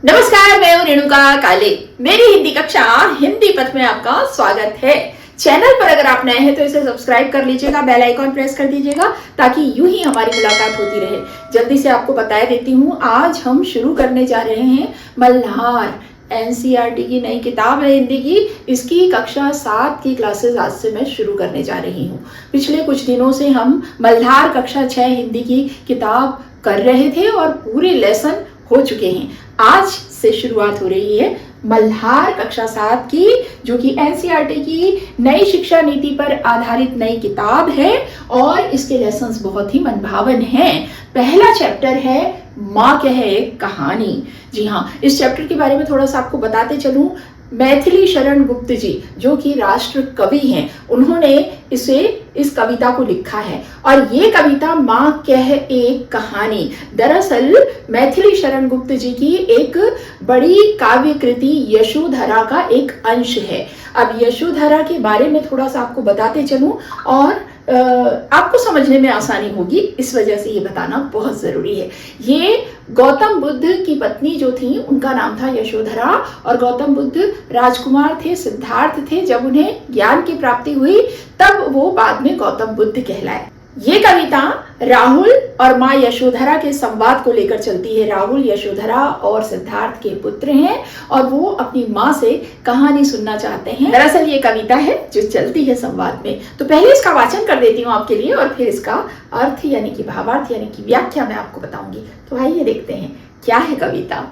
नमस्कार, मैं हूं रेणुका काले। मेरी हिंदी कक्षा हिंदी पथ में आपका स्वागत है। चैनल पर अगर आप नए हैं तो इसे सब्सक्राइब कर लीजिएगा, बेल आइकॉन प्रेस कर दीजिएगा ताकि यूं ही हमारी मुलाकात होती रहे। जल्दी से आपको बता देती हूं, आज हम शुरू करने जा रहे हैं मल्हार। एनसीईआरटी की नई किताब है हिंदी की। इसकी कक्षा 7 की क्लासेस आज से मैं शुरू करने जा रही हूँ। पिछले कुछ दिनों से हम मल्हार कक्षा 6 हिंदी की किताब कर रहे थे और पूरे लेसन हो चुके हैं। आज से शुरुआत हो रही है मल्हार कक्षा 7 की, जो कि एनसीईआरटी की नई शिक्षा नीति पर आधारित नई किताब है और इसके लेसन्स बहुत ही मनभावन हैं। पहला चैप्टर है माँ कहे एक कहानी। जी हाँ, इस चैप्टर के बारे में थोड़ा सा आपको बताते चलूं। मैथिली शरण गुप्त जी, जो कि राष्ट्र कवि हैं, उन्होंने इस कविता को लिखा है और ये कविता माँ कह एक कहानी दरअसल मैथिली शरण गुप्त जी की एक बड़ी काव्य कृति यशोधरा का एक अंश है। अब यशोधरा के बारे में थोड़ा सा आपको बताते चलूं और आपको समझने में आसानी होगी, इस वजह से ये बताना बहुत जरूरी है। ये गौतम बुद्ध की पत्नी जो थी, उनका नाम था यशोधरा और गौतम बुद्ध राजकुमार थे, सिद्धार्थ थे। जब उन्हें ज्ञान की प्राप्ति हुई तब वो बाद में गौतम बुद्ध कहलाए। ये कविता राहुल और माँ यशोधरा के संवाद को लेकर चलती है। राहुल यशोधरा और सिद्धार्थ के पुत्र हैं और वो अपनी माँ से कहानी सुनना चाहते हैं। दरअसल ये कविता है जो चलती है संवाद में। तो पहले इसका वाचन कर देती हूँ आपके लिए और फिर इसका अर्थ यानी कि भावार्थ यानी कि व्याख्या मैं आपको बताऊंगी। तो आइए देखते हैं क्या है कविता।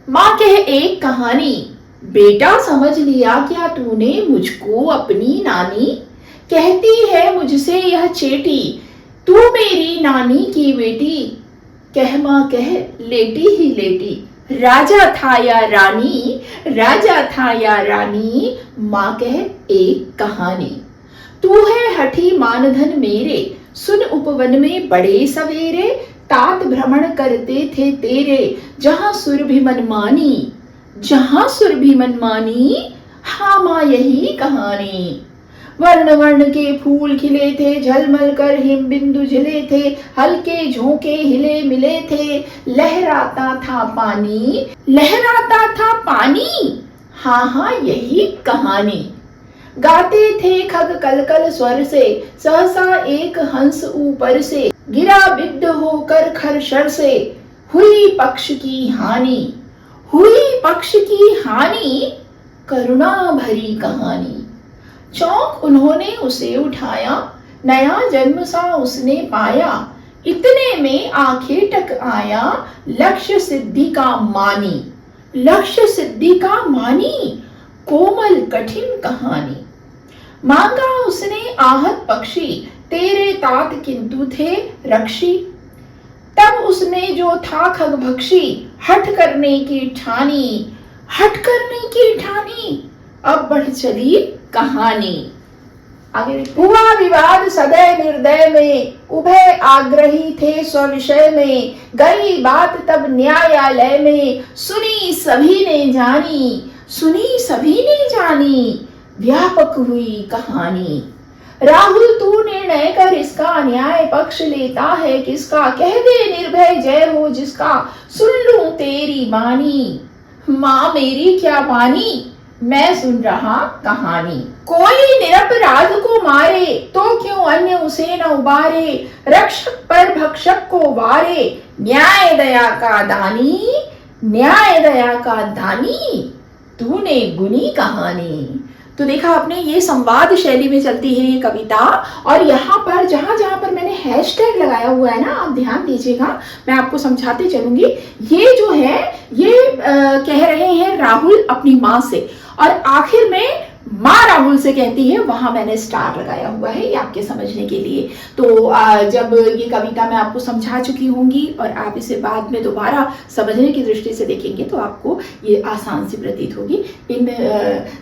माँ कहे एक कहानी, बेटा समझ लिया क्या तूने मुझको अपनी नानी। कहती है मुझसे यह चेटी, तू मेरी नानी की बेटी। कह माँ कह लेटी ही लेटी, राजा था या रानी, राजा था या रानी। माँ कह एक कहानी। तू है हठी मानधन मेरे, सुन उपवन में बड़े सवेरे। तात भ्रमण करते थे तेरे, जहां सुर भी मनमानी, जहां सुर भी मनमानी। हाँ माँ यही कहानी। वर्ण वर्ण के फूल खिले थे, झलमल कर हिम बिंदु झिले थे। हल्के झोंके हिले मिले थे, लहराता था पानी, लहराता था पानी। हाँ हाँ यही कहानी। गाते थे खग कलकल स्वर से, सहसा एक हंस ऊपर से। गिरा बिद्ध होकर खरशर से, हुई पक्ष की हानि, हुई पक्ष की हानि। करुणा भरी कहानी। चौंक उन्होंने उसे उठाया, नया जन्म सा उसने पाया। इतने में आंखें टक आया, लक्ष्य सिद्धि का मानी, लक्ष्य सिद्धि का मानी। कोमल कठिन कहानी। मांगा उसने आहत पक्षी, तेरे तात किंतु थे रक्षी। तब उसने जो था खगभक्षी, हठ करने की ठानी, हठ करने की ठानी। अब बढ़ चली कहानी। आगे हुआ विवाद सदैव निर्दय में, उभय आग्रही थे स्विषय में। गई बात तब न्यायालय में, सुनी सभी ने जानी, सुनी सभी ने जानी। व्यापक हुई कहानी। राहुल तू निर्णय कर इसका, न्याय पक्ष लेता है किसका। कह दे निर्भय जय हो जिसका, सुन लूं तेरी बानी। माँ मेरी क्या बानी, मैं सुन रहा कहानी। कोई निरपराध को मारे, तो क्यों अन्य उसे न उबारे। रक्षक पर भक्षक को वारे, न्याय दया का दानी, न्याय दया का दानी। तूने गुनी कहानी। तो देखा आपने, ये संवाद शैली में चलती है ये कविता। और यहाँ पर जहां जहां पर मैंने हैशटैग लगाया हुआ है ना, आप ध्यान दीजिएगा, मैं आपको समझाते चलूंगी। ये जो है ये कह रहे हैं राहुल अपनी माँ से और आखिर में माँ राहुल से कहती है, वहां मैंने स्टार लगाया हुआ है ये आपके समझने के लिए। तो जब ये कविता मैं आपको समझा चुकी होंगी और आप इसे बाद में दोबारा समझने की दृष्टि से देखेंगे तो आपको ये आसान सी प्रतीत होगी। इन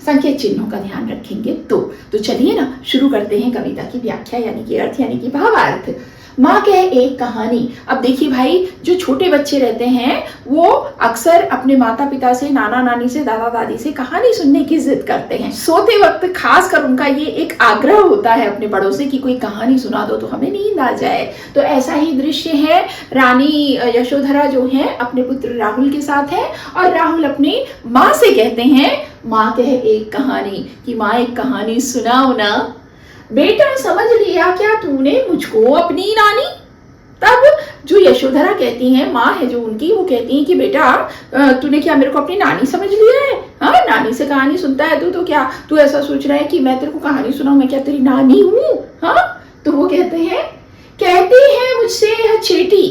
संकेत चिन्हों का ध्यान रखेंगे तो चलिए ना शुरू करते हैं कविता की व्याख्या यानी कि अर्थ यानी कि भावार्थ। माँ कहे एक कहानी। अब देखिए भाई, जो छोटे बच्चे रहते हैं वो अक्सर अपने माता पिता से, नाना नानी से, दादा दादी से कहानी सुनने की जिद करते हैं। सोते वक्त खास कर उनका ये एक आग्रह होता है अपने बड़ों से कि कोई कहानी सुना दो तो हमें नींद आ जाए। तो ऐसा ही दृश्य है, रानी यशोधरा जो है अपने पुत्र राहुल के साथ है और राहुल अपनी माँ से कहते हैं, माँ कहे एक कहानी, कि माँ एक कहानी सुनाओ ना। बेटा समझ लिया क्या तूने मुझको अपनी नानी? तब जो यशोधरा कहती हैं, माँ है जो उनकी, वो कहती हैं कि बेटा तूने क्या मेरे को अपनी नानी समझ लिया है? हाँ, नानी से कहानी सुनता है तू, तो क्या तू ऐसा सोच रहा है कि मैं तेरे को कहानी सुनाऊं? मैं क्या तेरी नानी हूँ? हाँ। तो वो कहते हैं, कहती है मुझसे यह चेटी,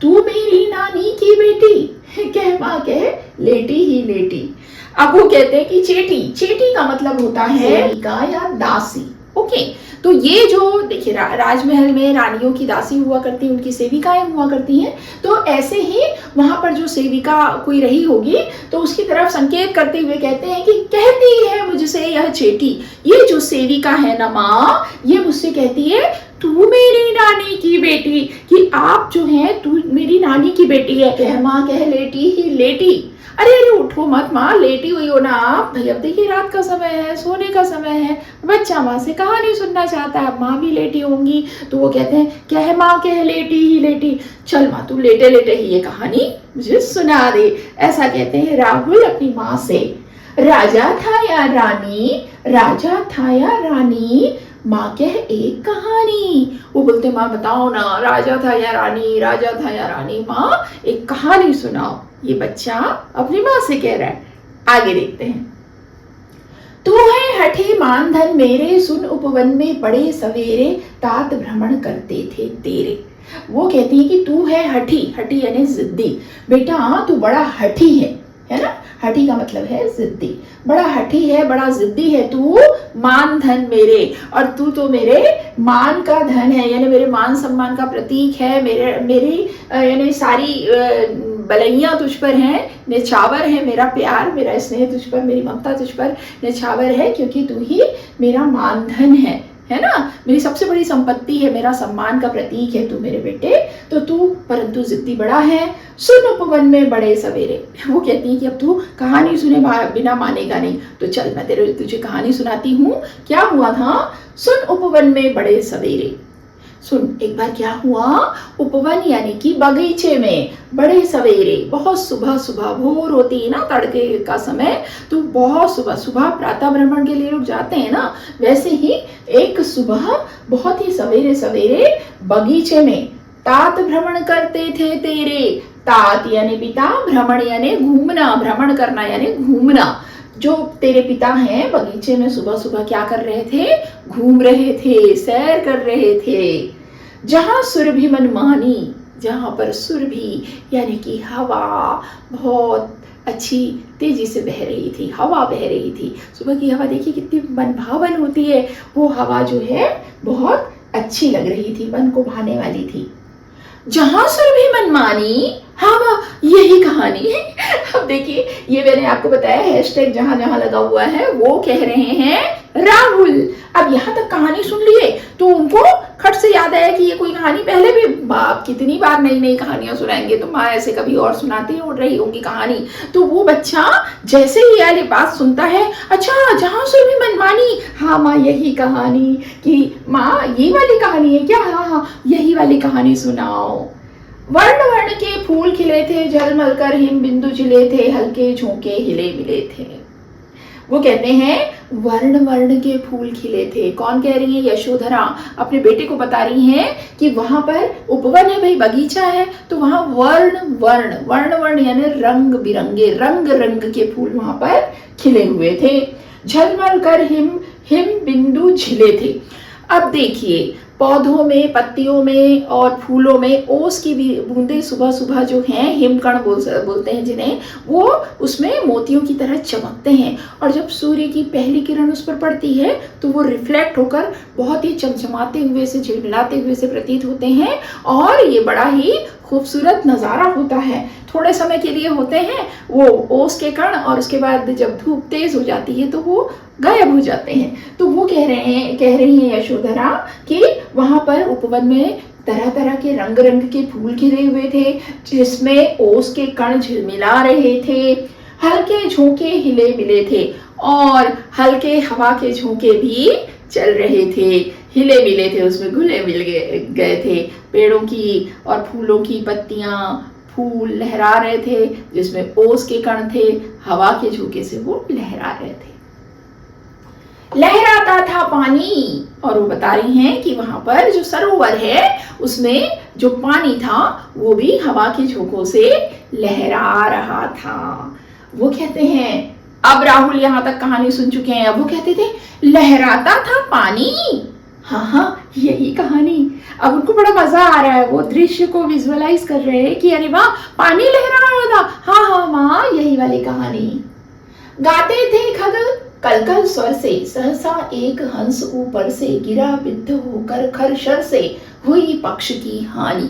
तू मेरी नानी की बेटी, कह माँ कह लेटी ही लेटी। अब वो कहते हैं कि चेटी, चेटी का मतलब होता है सेविका या दासी। ओके, तो ये जो देखिए राजमहल में रानियों की दासी हुआ करती है, उनकी सेविकाएं हुआ करती हैं। तो ऐसे ही वहां पर जो सेविका कोई रही होगी तो उसकी तरफ संकेत करते हुए कहते हैं कि कहती है मुझसे यह चेटी, ये जो सेविका है ना माँ, ये मुझसे कहती है तू मेरी नानी की बेटी, कि आप जो है तू मेरी नानी की बेटी है। कह माँ कह लेटी ही लेटी। अरे अरे उठो मत माँ, लेटी हुई हो ना आप? भाई अब देखिए रात का समय है, सोने का समय है, बच्चा माँ से कहानी सुनना चाहता है, माँ भी लेटी होंगी। तो वो कहते हैं कह माँ कह लेटी ही लेटी, चल माँ तू लेटे लेटे ही ये कहानी मुझे सुना दे। ऐसा कहते हैं राहुल अपनी माँ से। राजा था या रानी, राजा था या रानी, माँ कह एक कहानी। वो बोलते माँ बताओ ना, राजा था या रानी, राजा था या रानी, माँ एक कहानी सुनाओ। ये बच्चा अपनी माँ से कह रहा है। आगे देखते हैं। तू है हठे मानधन मेरे, सुन उपवन में बड़े सवेरे, तात भ्रमण करते थे तेरे। वो कहती है कि तू है हठी, हठी यानी जिद्दी। बेटा तू बड़ा हठी है ना? हठी का मतलब है जिद्दी, बड़ा हठी है, बड़ा जिद्दी है तू। मान धन मेरे, और तू तो मेरे मान का धन है, यानी मेरे मान सम्मान का प्रतीक है। मेरी यानी सारी बलैया तुझ पर हैं, निछावर है मेरा प्यार, मेरा स्नेह तुझ पर, मेरी ममता तुझ पर निछावर है, क्योंकि तू ही मेरा मान धन है ना? मेरी सबसे बड़ी संपत्ति है, मेरा सम्मान का प्रतीक है तू मेरे बेटे। तो तू परंतु जिद्दी बड़ा है। सुन उपवन में बड़े सवेरे। वो कहती है कि अब तू कहानी सुने बिना मानेगा नहीं, तो चल मैं तुझे कहानी सुनाती हूँ। क्या हुआ था? सुन उपवन में बड़े सवेरे। सुन एक बार क्या हुआ? उपवन यानी कि बगीचे में बड़े सवेरे, बहुत सुबह सुबह, भोर होती है ना, तड़के का समय, तो बहुत सुबह सुबह प्रातः भ्रमण के लिए लोग जाते हैं ना, वैसे ही एक सुबह बहुत ही सवेरे सवेरे बगीचे में तात भ्रमण करते थे तेरे। तात यानी पिता, भ्रमण यानी घूमना, भ्रमण करना यानी घूमना। जो तेरे पिता हैं बगीचे में सुबह सुबह क्या कर रहे थे? घूम रहे थे, सैर कर रहे थे। जहां सुरभि मनमानी, जहां पर सुरभि यानी कि हवा बहुत अच्छी तेजी से बह रही थी, हवा बह रही थी। सुबह की हवा देखिए कितनी मनभावन होती है, वो हवा जो है बहुत अच्छी लग रही थी, मन को भाने वाली थी। जहां सुरभि मनमानी, हाँ यही कहानी है। अब देखिए ये मैंने आपको बताया हैशटैग जहां जहां लगा हुआ है, वो कह रहे हैं राहुल। अब यहाँ तक कहानी सुन लिए तो उनको खट से याद आया कि ये कोई कहानी पहले भी, बाप कितनी बार नई नई कहानियां सुनाएंगे, तो माँ ऐसे कभी और सुनाती हो रही होंगी कहानी। तो वो बच्चा जैसे ही यार ये बात सुनता है, अच्छा जहां सुरभि मनमानी, हाँ माँ यही कहानी, कि माँ ये वाली कहानी है क्या? हाँ हाँ यही वाली कहानी सुनाओ। वर्ण वर्ण के फूल खिले थे, झलमल कर हिम बिंदु चिले थे, हल्के झोंके हिले मिले थे। वो कहते हैं वर्ण वर्ण के फूल खिले थे। कौन कह रही है? यशोधरा अपने बेटे को बता रही हैं कि वहां पर उपवन है भाई, बगीचा है, तो वहां वर्ण वर्ण, वर्ण वर्ण यानी रंग बिरंगे, रंग रंग के फूल वहां पर खिले हुए थे। झलमल कर हिम बिंदु झिले थे। अब देखिए पौधों में, पत्तियों में और फूलों में ओस की भी बूंदें सुबह सुबह जो हैं, हिमकण बोलते हैं जिन्हें, वो उसमें मोतियों की तरह चमकते हैं। और जब सूर्य की पहली किरण उस पर पड़ती है तो वो रिफ्लेक्ट होकर बहुत ही चमचमाते हुए से, झिलमिलाते हुए से प्रतीत होते हैं, और ये बड़ा ही खूबसूरत नज़ारा होता है। थोड़े समय के लिए होते हैं वो ओस के कण, और उसके बाद जब धूप तेज हो जाती है तो वो गायब हो जाते हैं। तो वो कह रही हैं यशोधरा कि वहां पर उपवन में तरह तरह के रंग रंग के फूल खिले हुए थे, जिसमें ओस के कण झिलमिला रहे थे। हल्के झोंके हिले मिले थे और हल्के हवा के झोंके भी चल रहे थे, हिले मिले थे, उसमें घुले मिल गए थे। पेड़ों की और फूलों की पत्तियां, फूल लहरा रहे थे, जिसमें ओस के कण थे, हवा के झोंके से वो लहरा रहे थे। लहराता था पानी, और वो बता रही हैं कि वहां पर जो सरोवर है उसमें जो पानी था वो भी हवा के झोंकों से लहरा रहा था। वो कहते हैं, अब राहुल यहाँ तक कहानी सुन चुके हैं, अब वो कहते थे लहराता था पानी। हाँ हाँ, यही कहानी। अब उनको बड़ा मजा आ रहा है, वो दृश्य को विजुअलाइज कर रहे हैं कि अरे वाह, पानी लहरा रहा था। हाँ हाँ माँ, यही वाली कहानी। गाते थे खग कलकल स्वर से, सहसा एक हंस ऊपर से, गिरा बिद्ध होकर खरशर से, हुई पक्ष की हानि।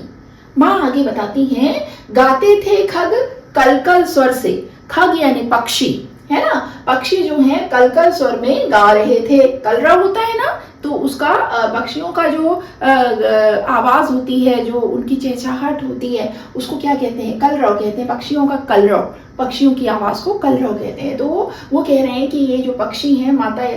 माँ आगे बताती हैं, गाते थे खग कलकल स्वर से, खग यानी पक्षी है ना, पक्षी जो है कलकल स्वर में गा रहे थे। कलरव होता है ना, तो उसका पक्षियों का जो आवाज होती है, जो उनकी चहचहाहट होती है, उसको क्या कहते हैं? कलरव कहते हैं। पक्षियों का कलरव, पक्षियों की आवाज को कलरव कहते हैं। तो वो कह रहे हैं कि ये जो पक्षी हैं, माता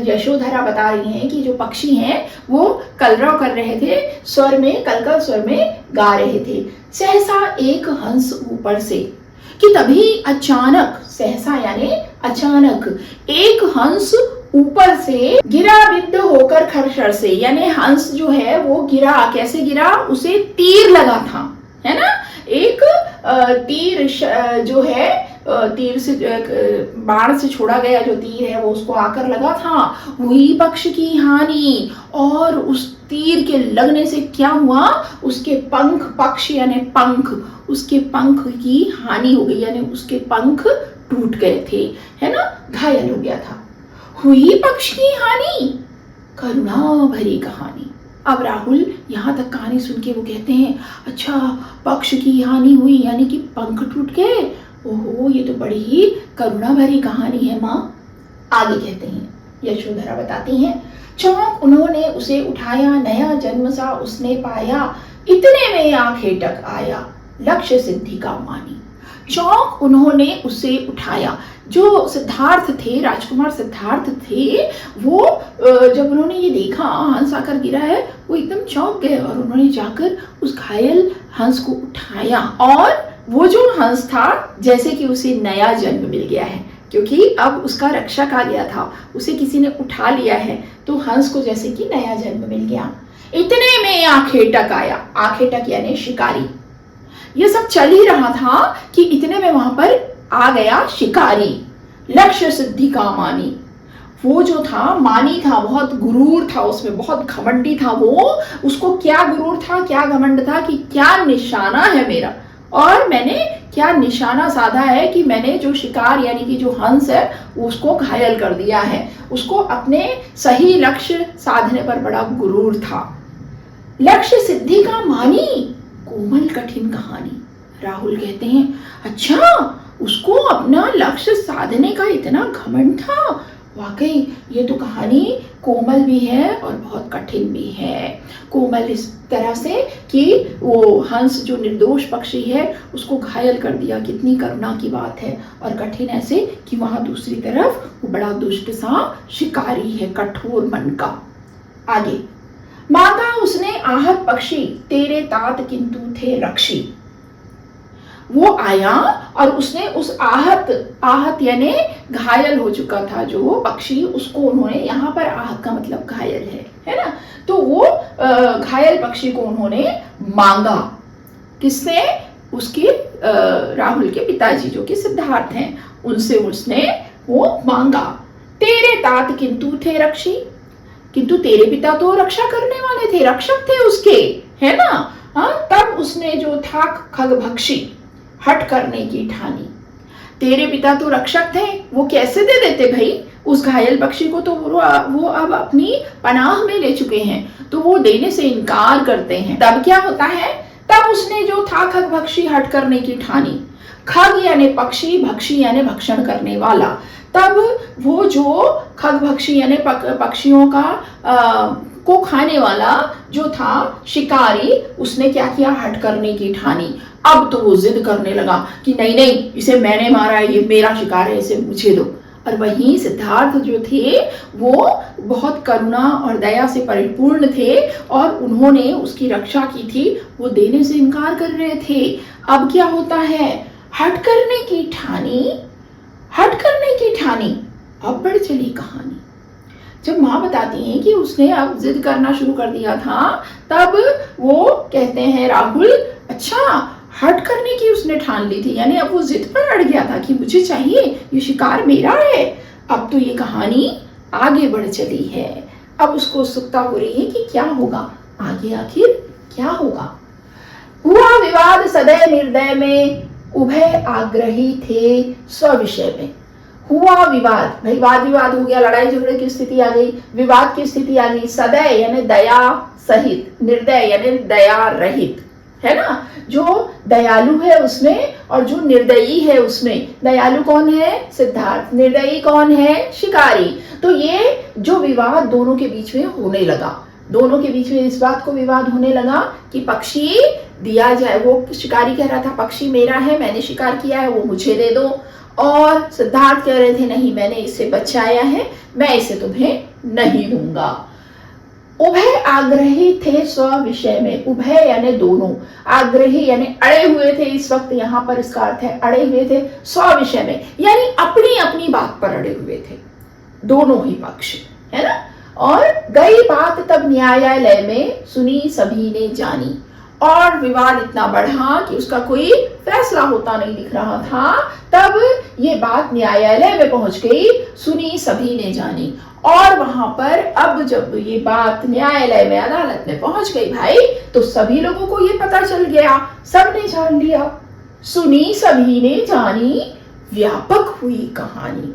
यशोधरा बता रही हैं कि जो पक्षी हैं वो कलरव कर रहे थे, स्वर में, कलकल स्वर में गा रहे थे। सहसा एक हंस ऊपर से, कि तभी अचानक, सहसा यानी अचानक, एक हंस ऊपर से गिरा बिद्ध होकर खरशर से, यानी हंस जो है वो गिरा। कैसे गिरा? उसे तीर लगा था, है ना, एक तीर जो है, तीर से, बाण से छोड़ा गया जो तीर है वो उसको आकर लगा था। हुई पक्ष की हानि, और उस तीर के लगने से क्या हुआ? उसके पंख, पक्ष यानी पंख, उसके पंख की हानि हो गई, यानी उसके पंख टूट गए थे, है ना, घायल हो गया था। हुई पक्ष की हानि, करुणा भरी कहानी। अब राहुल यहाँ तक कहानी सुन के वो कहते हैं, अच्छा, पक्ष की हानि हुई यानी कि पंख टूट गए। ओहो, ये तो बड़ी ही करुणा भरी कहानी है माँ। आगे कहते हैं, यशोधरा बताती हैं, चौंक उन्होंने उसे उठाया, नया जन्म सा उसने पाया, इतने में आंखें टक आया, लक्ष्य सिद्धि का मानी। चौंक उन्होंने उसे उठाया। जो सिद्धार्थ थे, राजकुमार सिद्धार्थ थे, वो जब उन्होंने ये देखा हंस आकर गिरा है, वो एकदम चौंक गए और उन्होंने जाकर उस घायल हंस को उठाया। और वो जो हंस था, जैसे कि उसे नया जन्म मिल गया है, क्योंकि अब उसका रक्षक आ गया था, उसे किसी ने उठा लिया है, तो हंस को जैसे कि नया जन्म मिल गया। इतने में आंखें टक आया, आंखें टक यानी शिकारी। ये सब चल ही रहा था कि इतने में वहां पर आ गया शिकारी, लक्ष्य सिद्धि का मानी। वो जो था, मानी था, बहुत गुरूर था उसमें, बहुत घमंडी था वो। उसको क्या गुरूर था, क्या घमंड था कि क्या निशाना है मेरा, और मैंने क्या निशाना साधा है कि मैंने जो शिकार यानी कि जो हंस है उसको घायल कर दिया है। उसको अपने सही लक्ष्य साधने पर बड़ा गुरूर था। लक्ष्य सिद्धि का मानी, कोमल कठिन कहानी। राहुल कहते हैं, अच्छा, उसको अपना लक्ष्य साधने का इतना घमंड था। वाकई ये तो कहानी कोमल भी है और बहुत कठिन भी है। कोमल इस तरह से कि वो हंस जो निर्दोष पक्षी है उसको घायल कर दिया, कितनी करुणा की बात है। और कठिन ऐसे कि वहां दूसरी तरफ वो बड़ा दुष्ट सा शिकारी है, कठोर मन का। आगे, मांगा उसने आहत पक्षी, तेरे तात किंतु थे रक्षी। वो आया और उसने उस आहत यानी घायल हो चुका था जो पक्षी, उसको उन्होंने, यहाँ पर आहत का मतलब घायल है ना, तो वो घायल पक्षी को उन्होंने मांगा। किससे? उसके राहुल के पिताजी जो कि सिद्धार्थ हैं, उनसे उसने वो मांगा। तेरे तात किंतु थे रक्षी, किंतु तेरे पिता तो रक्षा करने वाले थे, रक्षक थे उसके, है ना। तब उसने जो था खगभक्षी, हट करने की ठानी। तेरे पिता तो रक्षक थे, वो कैसे दे देते भाई उस घायल पक्षी को, तो वो अब अपनी पनाह में ले चुके हैं, तो वो देने से इनकार करते हैं। तब क्या होता है? तब उसने जो था खगभक्षी, हट करने की ठानी। खग यानी पक्षी, भक्षी यानी भक्षण करने वाला। तब वो जो खगभक्षी यानी पक्षियों का को खाने वाला जो था शिकारी, उसने क्या किया, हट करने की ठानी। अब तो वो जिद करने लगा कि नहीं नहीं, इसे मैंने मारा है, ये मेरा शिकार है, इसे मुझे दो। और वहीं सिद्धार्थ जो थे वो बहुत करुणा और दया से परिपूर्ण थे और उन्होंने उसकी रक्षा की थी, वो देने से इनकार कर रहे थे। अब क्या होता है, हट करने की ठानी, हट करने की ठानी, अब बढ़ चली कहानी। जब माँ बताती हैं कि उसने अब जिद करना शुरू कर दिया था, तब वो कहते हैं राहुल, अच्छा हट करने की उसने ठान ली थी, यानी अब वो जिद पर अड़ गया था कि मुझे चाहिए, ये शिकार मेरा है। अब तो ये कहानी आगे बढ़ चली है। अब उसको उत्सुकता हो रही है कि क्या होगा आगे, आखिर क्या होगा। हुआ विवाद सदैव निर्दय में, उभय आग्रही थे स्वविषय में। हुआ विवाद, भाई वाद विवाद हो गया, लड़ाई झगड़े की स्थिति आ गई, विवाद की स्थिति आ गई। सदैव यानी दया सहित, निर्दय यानी दया रहित, है ना। जो दयालु है उसमें और जो निर्दयी है उसमें। दयालु कौन है, सिद्धार्थ, निर्दयी कौन है, शिकारी। तो ये जो विवाद दोनों के बीच में होने लगा, दोनों के बीच में इस बात को विवाद होने लगा कि पक्षी दिया जाए। वो शिकारी कह रहा था पक्षी मेरा है, मैंने शिकार किया है, वो मुझे दे दो। और सिद्धार्थ कह रहे थे नहीं, मैंने इसे बचाया है, मैं इसे तुम्हें नहीं दूंगा। उभय आग्रही थे स्व विषय में। उभय यानी दोनों, आग्रही यानी अड़े हुए थे। इस वक्त यहाँ पर इसका अर्थ है अड़े हुए थे स्व विषय में, यानी अपनी अपनी बात पर अड़े हुए थे दोनों ही पक्ष, है ना। और गई बात तब न्यायालय में, सुनी सभी ने जानी। और विवाद इतना बढ़ा कि उसका कोई फैसला होता नहीं दिख रहा था। तब ये बात न्यायालय में पहुंच गई, सुनी सभी ने जानी। और वहां पर अब जब ये बात न्यायालय में, अदालत में पहुंच गई भाई, तो सभी लोगों को ये पता चल गया, सबने जान लिया। सुनी सभी ने जानी, व्यापक हुई कहानी।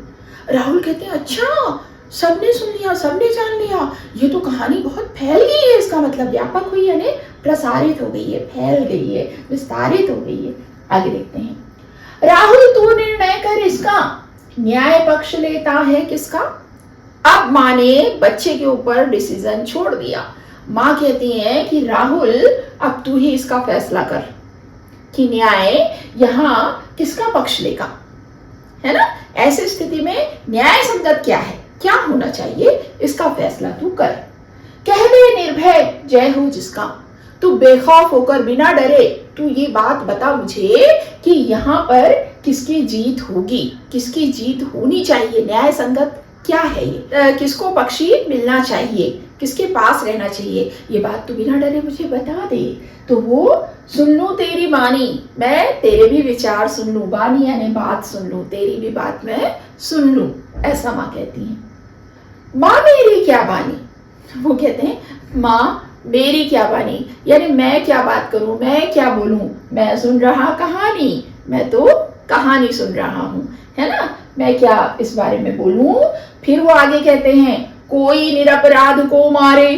राहुल कहते हैं अच्छा, सबने सुन लिया, सबने जान लिया, ये तो कहानी बहुत फैल गई है। इसका मतलब व्यापक हुई यानी प्रसारित हो गई है, फैल गई है, विस्तारित हो गई है। आगे देखते हैं। राहुल तू निर्णय कर इसका, न्याय पक्ष लेता है किसका। अब माँ ने बच्चे के ऊपर डिसीजन छोड़ दिया। माँ कहती है कि राहुल अब तू ही इसका फैसला कर कि न्याय यहाँ किसका पक्ष लेगा, है ना। ऐसी स्थिति में न्याय संगत क्या है, क्या होना चाहिए, इसका फैसला तू कर। कह दे निर्भय जय हो जिसका, तू बेखौफ होकर बिना डरे तू ये बात बता मुझे कि यहाँ पर किसकी जीत होगी, किसकी जीत होनी चाहिए, न्याय संगत क्या है ये, किसको पक्षी मिलना चाहिए, किसके पास रहना चाहिए, ये बात तू बिना डरे मुझे बता दे। तो वो सुन लूं तेरी बानी, मैं तेरे भी विचार सुन लूं, बानी यानी बात सुन लूं, तेरी भी बात मैं सुन लूं, ऐसा माँ कहती है। माँ मेरी क्या बानी, वो कहते हैं माँ मेरी क्या बानी, यानी मैं क्या बात करूं, मैं क्या बोलूं, मैं सुन रहा कहानी, मैं तो कहानी सुन रहा हूं, है ना, मैं क्या इस बारे में बोलूं। फिर वो आगे कहते हैं कोई निरपराध को मारे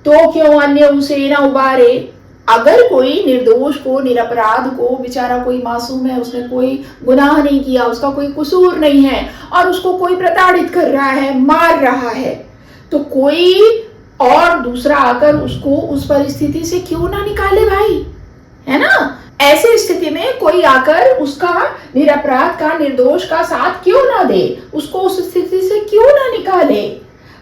तो क्यों अन्य उसे ना उबारे। अगर कोई निर्दोष को, निरपराध को, बेचारा कोई मासूम है, उसने कोई गुनाह नहीं किया, उसका कोई कसूर नहीं है और उसको कोई प्रताड़ित कर रहा है, मार रहा है, तो कोई और दूसरा आकर उसको उस परिस्थिति से क्यों ना निकाले भाई, है ना। ऐसी स्थिति में कोई आकर उसका निरपराध का, निर्दोष का साथ क्यों ना दे, उसको उस स्थिति से क्यों ना निकाले।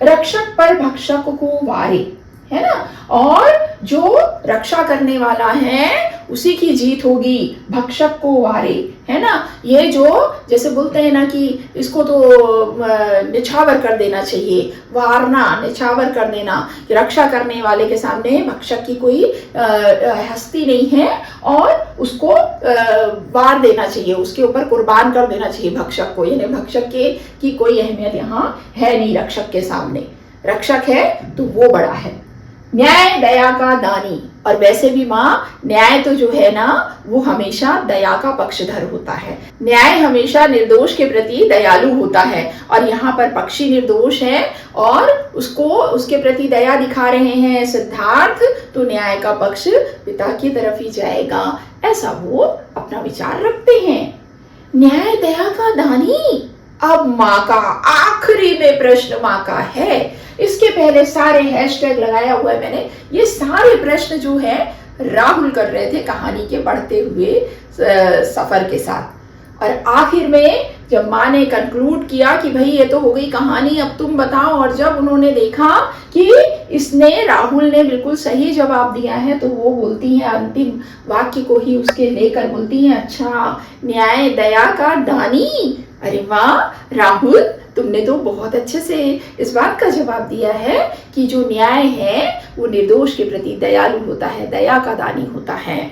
रक्षक पर भक्षक को वारे, है ना, और जो रक्षा करने वाला है उसी की जीत होगी, भक्षक को वारे, है ना। ये जो जैसे बोलते हैं ना कि इसको तो निछावर कर देना चाहिए, वारना, निछावर कर देना, कि रक्षा करने वाले के सामने भक्षक की कोई हस्ती नहीं है और उसको वार देना चाहिए, उसके ऊपर कुर्बान कर देना चाहिए भक्षक को, यानी भक्षक की कोई अहमियत यहाँ है नहीं रक्षक के सामने, रक्षक है तो वो बड़ा है। न्याय दया का दानी, और वैसे भी माँ न्याय तो जो है ना वो हमेशा दया का पक्षधर होता है, न्याय हमेशा निर्दोष के प्रति दयालु होता है। और यहाँ पर पक्षी निर्दोष है और उसको, उसके प्रति दया दिखा रहे हैं सिद्धार्थ, तो न्याय का पक्ष पिता की तरफ ही जाएगा, ऐसा वो अपना विचार रखते हैं। न्याय दया का दानी। अब माँ का आखिरी में प्रश्न माँ का है इसके पहले सारे हैशटैग लगाया हुआ है मैंने। ये सारे प्रश्न जो है राहुल कर रहे थे कहानी के बढ़ते हुए सफर के साथ। और आखिर में जब माँ ने कंक्लूड किया कि भाई ये तो हो गई कहानी, अब तुम बताओ, और जब उन्होंने देखा कि राहुल ने बिल्कुल सही जवाब दिया है, तो वो बोलती हैं अंतिम वाक्य को ही उसके लेकर बोलती हैं, अच्छा न्याय दया का दानी। अरे वाह राहुल, तुमने तो बहुत अच्छे से इस बात का जवाब दिया है कि जो न्याय है वो निर्दोष के प्रति दयालु होता है, दया का दानी होता है।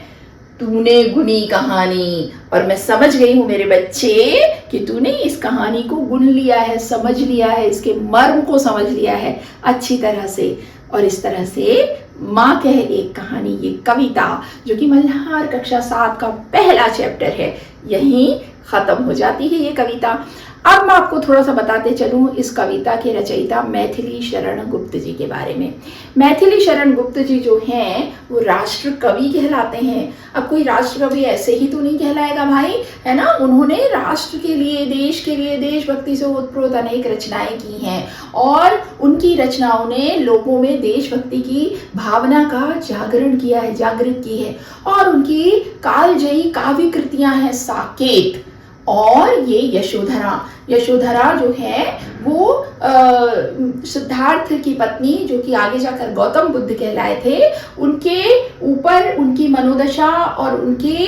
तूने गुनी कहानी, और मैं समझ गई हूँ मेरे बच्चे कि तूने इस कहानी को गुन लिया है, समझ लिया है, इसके मर्म को समझ लिया है अच्छी तरह से। और इस तरह से माँ कहे एक कहानी, ये कविता जो कि मल्हार कक्षा 7 का पहला चैप्टर है, यहीं खत्म हो जाती है ये कविता। अब मैं आपको थोड़ा सा बताते चलूँ इस कविता के रचयिता मैथिली शरण गुप्त जी के बारे में। मैथिली शरण गुप्त जी जो हैं वो राष्ट्र कवि कहलाते हैं। अब कोई राष्ट्र कवि ऐसे ही तो नहीं कहलाएगा भाई, है ना। उन्होंने राष्ट्र के लिए, देश के लिए, देशभक्ति से ओतप्रोत अनेक रचनाएं की हैं, और उनकी रचनाओं ने लोगों में देशभक्ति की भावना का जागरण किया है, जागृत की है। और उनकी कालजयी काव्य कृतियां हैं साकेत और ये यशोधरा। यशोधरा जो है वो सिद्धार्थ की पत्नी, जो कि आगे जाकर गौतम बुद्ध कहलाए थे, उनके ऊपर उनकी मनोदशा और उनके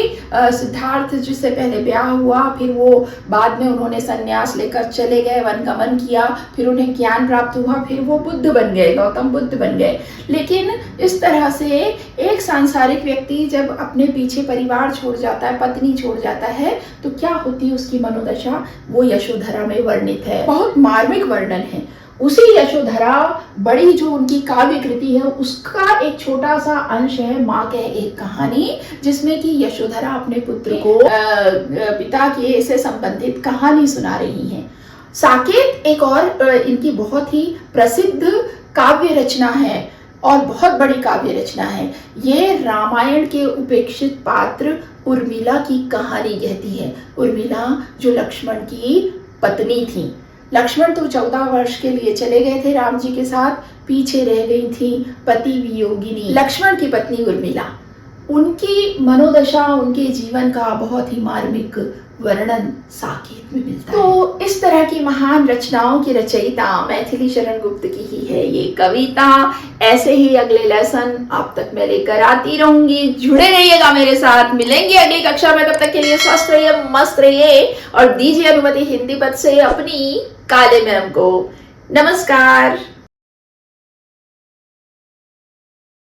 सिद्धार्थ जिससे पहले ब्याह हुआ, फिर वो बाद में उन्होंने संन्यास लेकर चले गए, वनगमन किया, फिर उन्हें ज्ञान प्राप्त हुआ, फिर वो बुद्ध बन गए, गौतम बुद्ध बन गए। लेकिन इस तरह से एक सांसारिक व्यक्ति जब अपने पीछे परिवार छोड़ जाता है, पत्नी छोड़ जाता है, तो क्या होती है उसकी मनोदशा, वो यशोधरा में वर्णित है। बहुत मार्मिक वर्णन है। उसी यशोधरा बड़ी जो उनकी काव्य कृति है, उसका एक छोटा सा अंश है माँ कहे एक कहानी, जिसमें कि यशोधरा अपने पुत्र को पिता के से संबंधित कहानी सुना रही हैं। साकेत एक और इनकी बहुत ही प्रसिद्ध काव्य रचना है और बहुत बड़ी काव्य रचना है। ये रामायण के उपेक्षित पात्र उर्मिला की कहानी कहती है। उर्मिला जो लक्ष्मण की पत्नी थी। लक्ष्मण तो 14 वर्ष के लिए चले गए थे राम जी के साथ, पीछे रह गई थी पति वियोगिनी लक्ष्मण की पत्नी उर्मिला। उनकी मनोदशा, उनके जीवन का बहुत ही मार्मिक वर्णन साकेत में मिलता है। तो इस तरह की महान रचनाओं की रचयिता मैथिली शरण गुप्त की ही है ये कविता। ऐसे ही अगले लेसन आप तक मैं लेकर आती रहूंगी, जुड़े रहिएगा मेरे साथ। मिलेंगे अगली कक्षा में, तब तक के लिए स्वस्थ रहिए, मस्त रहिए, और दीजिए अनुमति हिंदी पद से अपनी काले मैम को। नमस्कार।